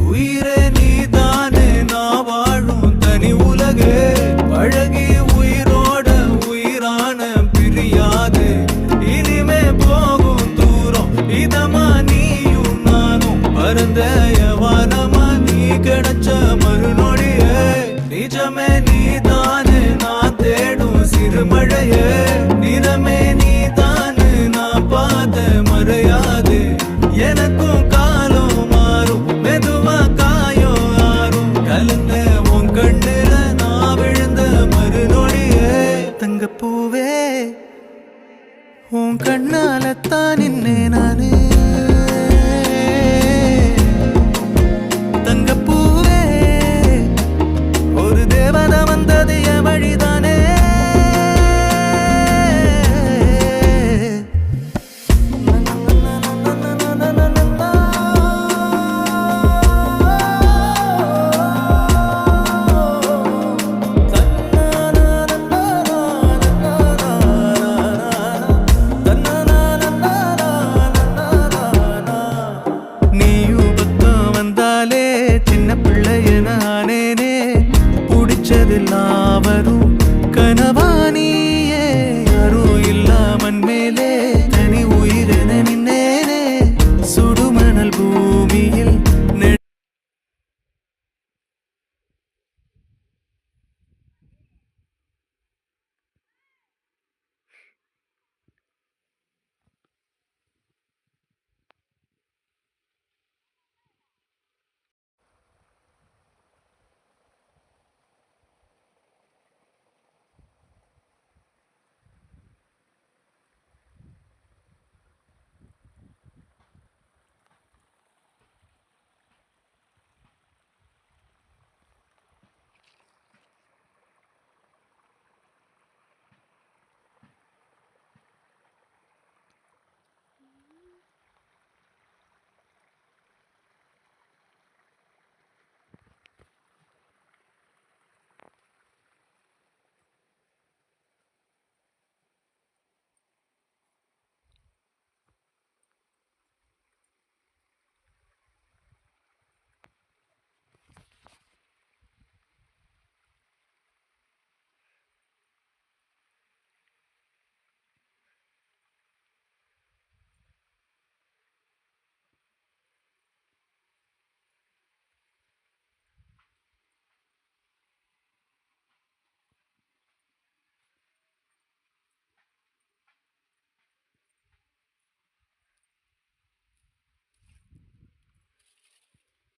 உயிரே நீதானே நான் வாழும் தனி உலகே பழகி உயிரோட உயிரான பிரியாது இனிமே போகும் தூரம் இதமா நீயும் நானும் பரந்த வானமா நீ கிடைச்ச மறுநொடியே நிஜமே நீதானே நான் தேடும் சிறுமழையே நிறமே நீதானே நான் பார்த்த மறையாது எனக்கும் காலம் மாறும் மெதுவா காயம் ஆறும் கலந்த உன் கண்ணுல நான் விழுந்த மறுநொடியே தங்கப்பூவே உன் கண்ணாலத்தான் நின்னே நானே தங்கப்பூவே ஒரு தேவதை வந்தது என் வழிதானே நீயும் பக்கம் வந்தாலே சின்ன பிள்ளைய நானேனே பிடிச்சதெல்லாம் வரும்